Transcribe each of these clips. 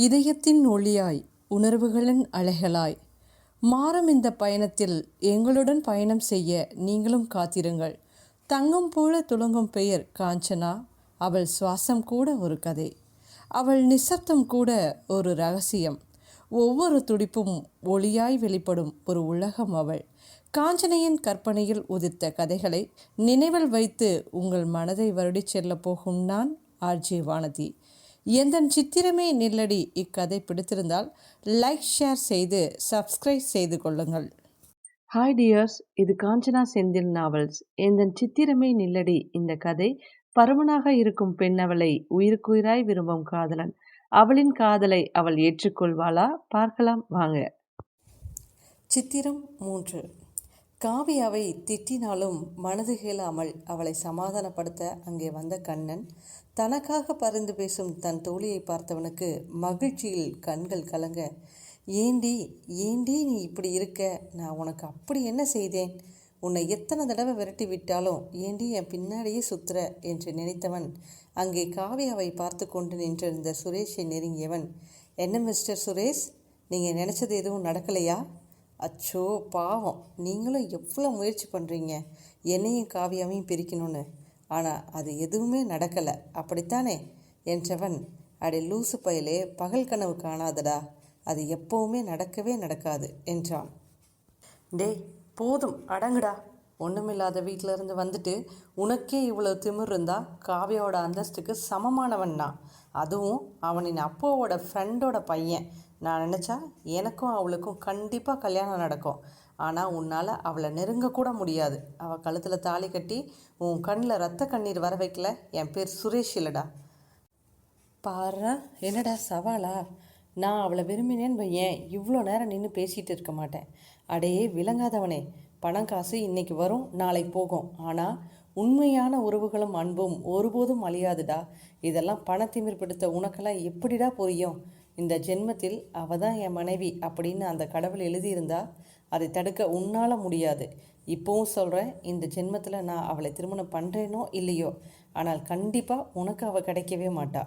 இதயத்தின் ஒளியாய் உணர்வுகளின் அலைகளாய் மாறும் இந்த பயணத்தில் எங்களுடன் பயணம் செய்ய நீங்களும் காத்திருங்கள். தங்கம் போல துளங்கும் பெயர் காஞ்சனா. அவள் சுவாசம் கூட ஒரு கதை. அவள் நிசப்தம் கூட ஒரு ரகசியம். ஒவ்வொரு துடிப்பும் ஒளியாய் வெளிப்படும் ஒரு உலகம் அவள். காஞ்சனையின் கற்பனையில் உதிர்த்த கதைகளை நினைவில் வைத்து உங்கள் மனதை வருடிச் செல்ல போகும் நான் ஆர்ஜே வானதி. எந்தன் சித்திரமே நில்லடி இக்கதை பிடித்திருந்தால் லைக் ஷேர் செய்து சப்ஸ்கிரைப் செய்து கொள்ளுங்கள். ஹாய் டியர்ஸ், இது காஞ்சனா செந்தில் நாவல்ஸ். எந்தன் சித்திரமே நில்லடி இந்த கதை பருமனாக இருக்கும் பெண்ணவளை உயிருக்குயிராய் விரும்பும் காதலன். அவளின் காதலை அவள் ஏற்றுக்கொள்வாளா? பார்க்கலாம் வாங்க. சித்திரம் 3. காவியாவை திட்டினாலும் மனது கேளாமல் அவளை சமாதானப்படுத்த அங்கே வந்த கண்ணன் தனக்காக பரிந்து பேசும் தன் தோழியை பார்த்தவனுக்கு மகிழ்ச்சியில் கண்கள் கலங்க, ஏண்டி ஏண்டி நீ இப்படி இருக்க? நான் உனக்கு அப்படி என்ன செய்தேன்? உன்னை எத்தனை தடவை விரட்டி விட்டாலும் ஏண்டி என் பின்னாடியே சுத்துற என்று நினைத்தவன் அங்கே காவியாவை பார்த்து கொண்டு நின்றிருந்த சுரேஷை நெருங்கியவன், என்ன மிஸ்டர் சுரேஷ், நீங்கள் நினச்சது எதுவும் நடக்கலையா? அச்சோ பாவம், நீங்களும் எவ்வளோ முயற்சி பண்ணுறீங்க என்னையும் காவியாவையும் பிரிக்கணும்னு, ஆனால் அது எதுவுமே நடக்கலை அப்படித்தானே என்றவன், அடே லூசு பயலே, பகல் கனவு காணாதடா, அது எப்போவுமே நடக்கவே நடக்காது என்றான். டேய் போதும் அடங்குடா, ஒன்றுமில்லாத வீட்டிலேருந்து வந்துட்டு உனக்கே இவ்வளோ திமிர் இருந்தா காவியாவோட அந்தஸ்துக்கு சமமானவன் நான், அதுவும் அவனின் அப்பாவோட ஃப்ரெண்டோட பையன். நான் நினச்சா எனக்கும் அவளுக்கும் கண்டிப்பாக கல்யாணம் நடக்கும். ஆனால் உன்னால் அவளை நெருங்கக்கூட முடியாது. அவள் கழுத்தில் தாலி கட்டி உன் கண்ணில் ரத்த கண்ணீர் வர வைக்கல என் பேர் சுரேஷ் இல்லைடா. பாரு என்னடா சவாலா? நான் அவளை விரும்பினேன்னு வையேன் இவ்வளோ நேரம் நின்று பேசிகிட்டு இருக்க மாட்டேன். அடே விளங்காதவனே, பணம் காசு இன்னைக்கு வரும் நாளை போகும், ஆனால் உண்மையான உறவுகளும் அன்பும் ஒருபோதும் அழியாதுடா. இதெல்லாம் பணத்திமிர் பிடித்த உனக்கெல்லாம் எப்படிடா புரியும்? இந்த ஜென்மத்தில் அவள் தான் என் மனைவி அப்படின்னு அந்த கடவுள் எழுதியிருந்தா அதை தடுக்க உன்னால் முடியாது. இப்போவும் சொல்கிறேன், இந்த ஜென்மத்தில் நான் அவளை திருமணம் பண்ணுறேனோ இல்லையோ, ஆனால் கண்டிப்பாக உனக்கு அவள் கிடைக்கவே மாட்டா.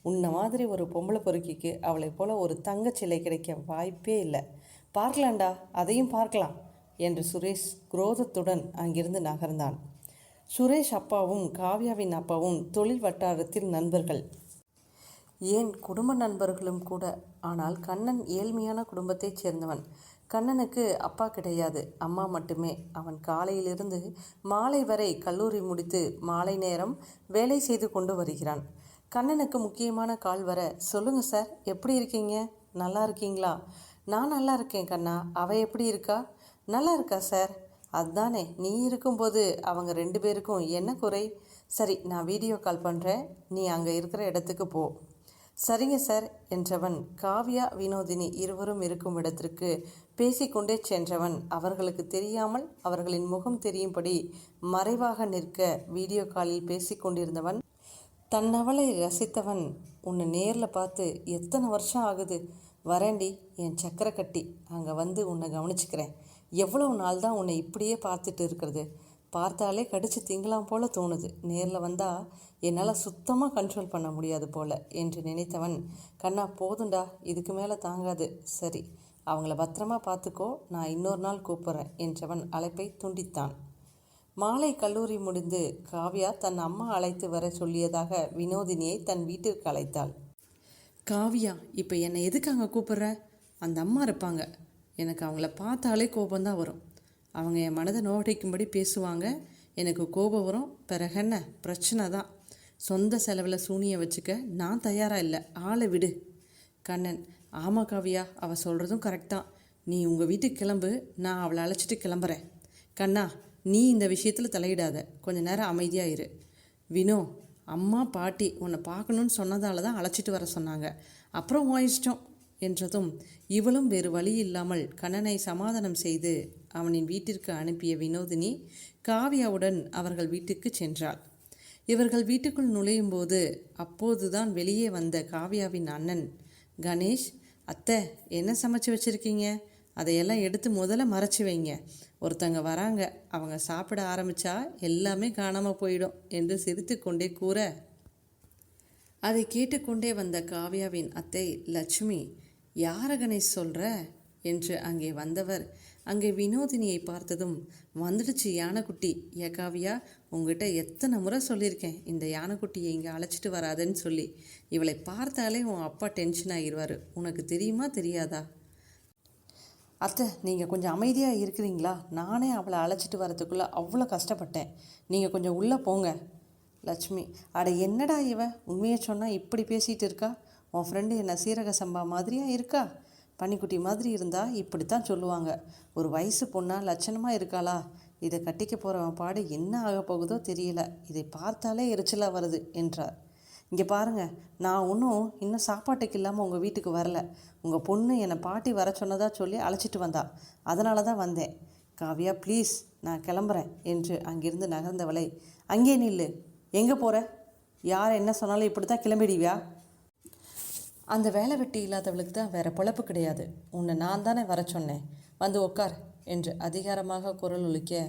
உன்னை மாதிரி ஒரு பொம்பளை பொறுக்கிக்கு அவளை போல் ஒரு தங்கச்சிலை கிடைக்க வாய்ப்பே இல்லை. பார்க்கலாண்டா, அதையும் பார்க்கலாம் என்று சுரேஷ் குரோதத்துடன் அங்கிருந்து நகர்ந்தான். சுரேஷ் அப்பாவும் காவியாவின் அப்பாவும் தொழில் வட்டாரத்தில் நண்பர்கள், ஏன் குடும்ப நண்பர்களும் கூட. ஆனால் கண்ணன் ஏழ்மையான குடும்பத்தைச் சேர்ந்தவன். கண்ணனுக்கு அப்பா கிடையாது, அம்மா மட்டுமே. அவன் காலையிலிருந்து மாலை வரை கல்லூரி முடித்து மாலை நேரம் வேலை செய்து கொண்டு வருகிறான். கண்ணனுக்கு முக்கியமான கால் வர, சொல்லுங்க சார், எப்படி இருக்கீங்க? நல்லா இருக்கீங்களா? நான் நல்லா இருக்கேன் கண்ணா, அவள் எப்படி இருக்கா? நல்லா இருக்கா சார்? அதுதானே, நீ இருக்கும்போது அவங்க 2 பேருக்கும் என்ன குறை? சரி, நான் வீடியோ கால் பண்ணுறேன், நீ அங்கே இருக்கிற இடத்துக்கு போ. சரிங்க சார் என்றவன் காவியா வினோதினி இருவரும் இருக்கும் இடத்திற்கு பேசிக்கொண்டே சென்றவன் அவர்களுக்கு தெரியாமல் அவர்களின் முகம் தெரியும்படி மறைவாக நிற்க வீடியோ காலில் பேசிக்கொண்டிருந்தவன் தன்னவளை ரசித்தவன், உன்னை நேரில் பார்த்து எத்தனை வருஷம் ஆகுது? வரேண்டி என் சக்கரை கட்டி, அங்கே வந்து உன்னை கவனிச்சுக்கிறேன். எவ்வளவு நாள் தான் உன்னை இப்படியே பார்த்துட்டு இருக்கிறது? பார்த்தாலே கடிச்சு திங்கலாம் போல தோணுது. நேரில் வந்தால் என்னால் சுத்தமாக கண்ட்ரோல் பண்ண முடியாது போல என்று நினைத்தவன், கண்ணா போதுண்டா, இதுக்கு மேலே தாங்காது. சரி, அவங்கள பத்திரமா பார்த்துக்கோ, நான் இன்னொரு நாள் கூப்பிட்றேன் என்றவன் அழைப்பை துண்டித்தான். மாலை கல்லூரி முடிந்து காவியா தன் அம்மா அழைத்து வர சொல்லியதாக வினோதினியை தன் வீட்டிற்கு அழைத்தாள். காவியா, இப்போ என்னை எதுக்கு அங்கே கூப்பிட்ற? அந்த அம்மா இருப்பாங்க, எனக்கு அவங்கள பார்த்தாலே கோபந்தான் வரும். அவங்க என் மனதை நோடிக்கும்படி பேசுவாங்க, எனக்கு கோபம் வரும். பிறகென்ன பிரச்சனை தான். சொந்த செலவில் சூனியை வச்சுக்க நான் தயாராக இல்லை, ஆளை விடு. கண்ணன், ஆமாம் காவியா, அவள் சொல்கிறதும் கரெக்ட் தான். நீ உங்கள் வீட்டுக்கு கிளம்பு, நான் அவளை அழைச்சிட்டு கிளம்புறேன். கண்ணா, நீ இந்த விஷயத்தில் தலையிடாத, கொஞ்ச நேரம் அமைதியாக இரு. வினோ, அம்மா பாட்டி உன்னை பார்க்கணுன்னு சொன்னதால தான் அழைச்சிட்டு வர சொன்னாங்க, அப்புறம் உன் இஷ்டம் என்றதும் இவளும் வேறு வழி இல்லாமல் கண்ணனை சமாதானம் செய்து அவனின் வீட்டிற்கு அனுப்பிய வினோதினி காவியாவுடன் அவர்கள் வீட்டுக்கு சென்றாள். இவர்கள் வீட்டுக்குள் நுழையும் போது அப்போதுதான் வெளியே வந்த காவியாவின் அண்ணன் கணேஷ், அத்தை என்ன சமைச்சு வச்சுருக்கீங்க? அதையெல்லாம் எடுத்து முதல்ல மறைச்சி வைங்க, ஒருத்தங்க வராங்க, அவங்க சாப்பிட ஆரம்பித்தா எல்லாமே காணாமல் போயிடும் என்று சிரித்து கொண்டே கூற, அதை கேட்டுக்கொண்டே வந்த காவ்யாவின் அத்தை லட்சுமி, யார கணேஷ் சொல்கிற என்று அங்கே வந்தவர் அங்கே வினோதினியை பார்த்ததும், வந்துடுச்சு யானைக்குட்டி. ஏ காவியா, உங்ககிட்ட எத்தனை முறை சொல்லியிருக்கேன் இந்த யானைக்குட்டியை இங்கே அழைச்சிட்டு வராதுன்னு சொல்லி. இவளை பார்த்தாலே உன் அப்பா டென்ஷன் ஆகிடுவார். உனக்கு தெரியுமா தெரியாதா? அத்தை, நீங்கள் கொஞ்சம் அமைதியாக இருக்கிறீங்களா? நானே அவளை அழைச்சிட்டு வரதுக்குள்ளே அவ்வளோ கஷ்டப்பட்டேன். நீங்கள் கொஞ்சம் உள்ளே போங்க. லட்சுமி, அட என்னடா இவ, உண்மையை சொன்னால் இப்படி பேசிகிட்டு இருக்கா? உன் ஃப்ரெண்டு என்ன சீரக சம்பா மாதிரியாக இருக்கா? பனிக்குட்டி மாதிரி இருந்தால் இப்படித்தான் சொல்லுவாங்க. ஒரு வயசு பொண்ணா லட்சணமாக இருக்காளா? இதை கட்டிக்க போகிறவன் பாடு என்ன ஆக போகுதோ தெரியல. இதை பார்த்தாலே எரிச்சலாக வருது என்றார். இங்கே பாருங்கள், நான் இன்னும் சாப்பாட்டுக்கு இல்லாமல் உங்கள் வீட்டுக்கு வரல. உங்கள் பொண்ணு என்னை பாட்டி வர சொன்னதாக சொல்லி அழைச்சிட்டு வந்தா. அதனால தான் வந்தேன். காவியா ப்ளீஸ், நான் கிளம்புறேன் என்று அங்கிருந்து நகர்ந்தவளை, அங்கே நில்லு. எங்கே போகிற? யார் என்ன சொன்னாலும் இப்படி தான் கிளம்பிடுவியா? அந்த வேலை வெட்டி இல்லாதவளுக்கு தான் வேறு பொழப்பு கிடையாது. உன்னை நான் தானே வர சொன்னேன், வந்து உட்கார் என்று அதிகாரமாக குரல் ஒலிக்க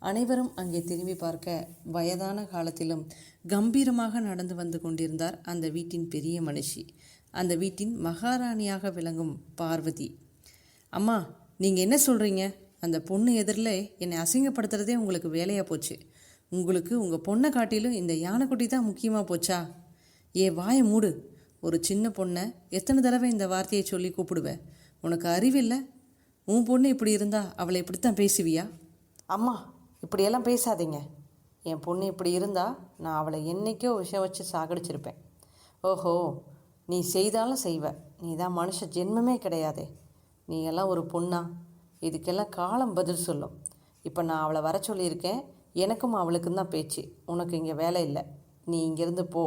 அனைவரும் அங்கே திரும்பி பார்க்க வயதான காலத்திலும் கம்பீரமாக நடந்து வந்து கொண்டிருந்தார் அந்த வீட்டின் பெரிய மனுஷி, அந்த வீட்டின் மகாராணியாக விளங்கும் பார்வதி. அம்மா, நீங்கள் என்ன சொல்கிறீங்க? அந்த பொண்ணு எதிரில் என்னை அசிங்கப்படுத்துறதே உங்களுக்கு வேலையாக போச்சு. உங்களுக்கு உங்கள் பொண்ணை காட்டிலும் இந்த யானைக்குட்டி தான் முக்கியமாக போச்சா? வாயை மூடு. ஒரு சின்ன பொண்ணை எத்தனை தடவை இந்த வார்த்தையை சொல்லி கூப்பிடுவேன்? உனக்கு அறிவில்லை? உன் பொண்ணு இப்படி இருந்தா அவளை இப்படித்தான் பேசுவியா? அம்மா, இப்படியெல்லாம் பேசாதீங்க. என் பொண்ணு இப்படி இருந்தா நான் அவளை என்றைக்கோ விஷம் வச்சு சாகடிச்சிருப்பேன். ஓஹோ, நீ செய்தாலும் செய்வ. நீ தான் மனுஷ ஜென்மமே கிடையாதே. நீ எல்லாம் ஒரு பொண்ணா? இதுக்கெல்லாம் காலம் பதில் சொல்லும். இப்போ நான் அவளை வர சொல்லியிருக்கேன். எனக்கும் அவளுக்கும் தான் பேச்சு. உனக்கு இங்கே வேலை இல்லை. நீ இங்கேருந்து போ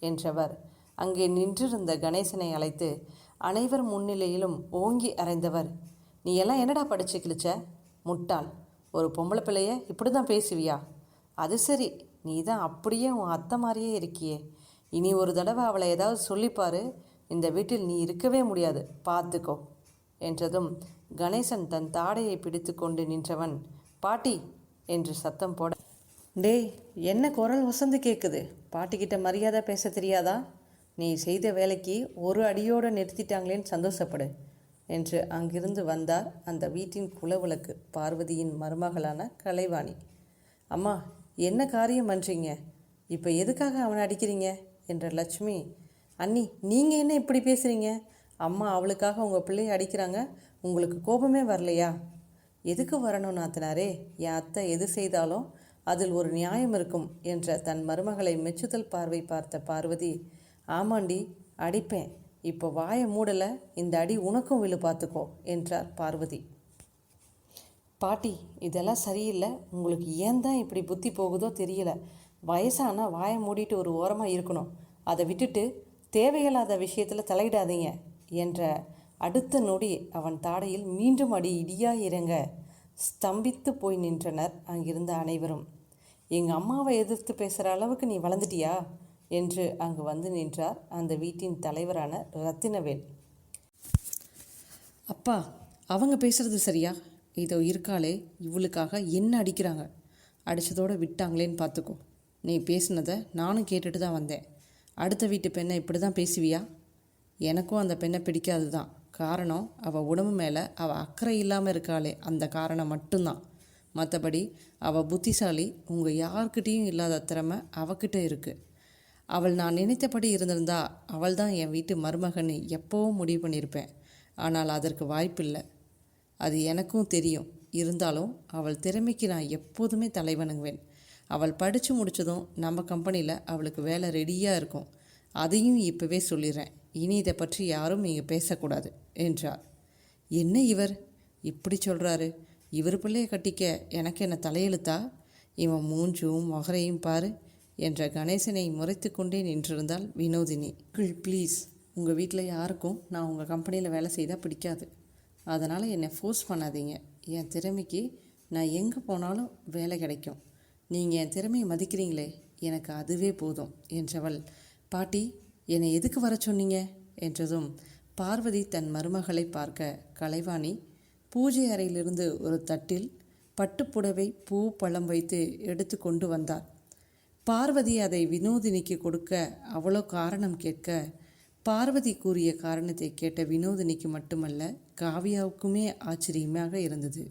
என்றவர் அங்கே நின்றிருந்த கணேசனை அழைத்து அனைவர் முன்னிலையிலும் ஓங்கி அறைந்தவர், நீ எல்லாம் என்னடா படிச்சு கிழிச்ச? முட்டாள். ஒரு பொம்பளை பிள்ளைய இப்படி தான் பேசுவியா? அது சரி, நீ தான் அப்படியே உன் அத்தை மாதிரியே இருக்கியே. இனி ஒரு தடவை அவளை ஏதாவது சொல்லிப்பாரு. இந்த வீட்டில் நீ இருக்கவே முடியாது, பார்த்துக்கோ என்றதும் கணேசன் தன் தாடையை பிடித்து கொண்டு நின்றவன், பாட்டி என்று சத்தம் போட, டேய், என்ன குரல் வசந்து கேட்குது? பாட்டிக்கிட்ட மரியாதை பேச தெரியாதா? நீ செய்த வேலைக்கு ஒரு அடியோடு நிறுத்திட்டாங்களேன்னு சந்தோஷப்படு என்று அங்கிருந்து வந்தார் அந்த வீட்டின் குலவிளக்கு, பார்வதியின் மருமகளான கலைவாணி. அம்மா, என்ன காரியம் பண்ணுறீங்க? இப்போ எதுக்காக அவனை அடிக்கிறீங்க என்ற லட்சுமி, அண்ணி நீங்கள் என்ன இப்படி பேசுகிறீங்க? அம்மா அவளுக்காக உங்கள் பிள்ளையை அடிக்கிறாங்க, உங்களுக்கு கோபமே வரலையா? எதுக்கு வரணும் நாத்தனாரே? என் அத்தை எது செய்தாலும் அதில் ஒரு நியாயம் இருக்கும் என்ற தன் மருமகளை மெச்சுதல் பார்வை பார்த்த பார்வதி, ஆமாண்டி, அடிப்பேன். இப்போ வாயை மூடலை, இந்த அடி உனக்கும் விழு பார்த்துக்கோ என்றார் பார்வதி. பாட்டி, இதெல்லாம் சரியில்லை. உங்களுக்கு ஏன் தான் இப்படி புத்தி போகுதோ தெரியல. வயசானா வாயை மூடிட்டு ஒரு ஓரமாக இருக்கணும். அதை விட்டுட்டு தேவையில்லாத விஷயத்தில் தலையிடாதீங்க என்ற அடுத்த நொடி அவன் தாடையில் மீண்டும் அடி இடியாக இறங்க ஸ்தம்பித்து போய் நின்றனர் அங்கிருந்த அனைவரும். எங்கள் அம்மாவை எதிர்த்து பேசுகிற அளவுக்கு நீ வளர்ந்துட்டியா என்று அங்கு வந்து நின்றார் அந்த வீட்டின் தலைவரான ரத்தினவேல். அப்பா, அவங்க பேசுகிறது சரியா? இதோ இருக்காளே, இவளுக்காக என்ன அடிக்கிறாங்க. அடித்ததோடு விட்டாங்களேன்னு பார்த்துக்கோ. நீ பேசினதை நானும் கேட்டுட்டு தான் வந்தேன். அடுத்த வீட்டு பெண்ணை இப்படி தான் பேசுவியா? எனக்கும் அந்த பெண்ணை பிடிக்காது தான். காரணம், அவள் உடம்பு மேலே அவள் அக்கறை இல்லாமல் இருக்காளே, அந்த காரணம் மட்டும்தான். மற்றபடி அவள் புத்திசாலி. உங்கள் யார்கிட்டேயும் இல்லாத திறமை அவகிட்ட இருக்குது. அவள் நான் நினைத்தபடி இருந்திருந்தா அவள் தான் என் வீட்டு மருமகன்னு எப்போவும் முடிவு பண்ணியிருப்பேன். ஆனால் அதற்கு வாய்ப்பில்லை. அது எனக்கும் தெரியும். இருந்தாலும் அவள் திறமைக்கு நான் எப்போதுமே தலைவணங்குவேன். அவள் படித்து முடித்ததும் நம்ம கம்பெனியில் அவளுக்கு வேலை ரெடியாக இருக்கும். அதையும் இப்போவே சொல்லிடுறேன். இனி இதை பற்றி யாரும் இங்கே பேசக்கூடாது என்றார். என்ன இவர் இப்படி சொல்கிறாரு? இவர் பிள்ளையை கட்டிக்க எனக்கு என்ன தலையெழுத்தா? இவன் மூஞ்சும் மொகரையும் பாரு என்ற கணேசனை முறைத்து கொண்டே நின்றிருந்தாள் வினோதினி. ப்ளீஸ், உங்கள் வீட்டில் யாருக்கும் நான் உங்கள் கம்பெனியில் வேலை செய்தால் பிடிக்காது. அதனால் என்னை ஃபோர்ஸ் பண்ணாதீங்க. என் திறமைக்கு நான் எங்கே போனாலும் வேலை கிடைக்கும். நீங்கள் என் திறமையை மதிக்கிறீங்களே, எனக்கு அதுவே போதும் என்றவள், பாட்டி, என்னை எதுக்கு வர சொன்னீங்க என்றதும் பார்வதி தன் மருமகளை பார்க்க கலைவாணி பூஜை அறையிலிருந்து ஒரு தட்டில் பட்டுப்புடவை பூ பழம் வைத்து எடுத்து கொண்டு வந்தார். பார்வதி அதை வினோதினிக்கு கொடுக்க அவளோ காரணம் கேட்க, பார்வதி கூறிய காரணத்தை கேட்ட வினோதினிக்கு மட்டுமல்ல, காவியாவுக்குமே ஆச்சரியமாக இருந்தது.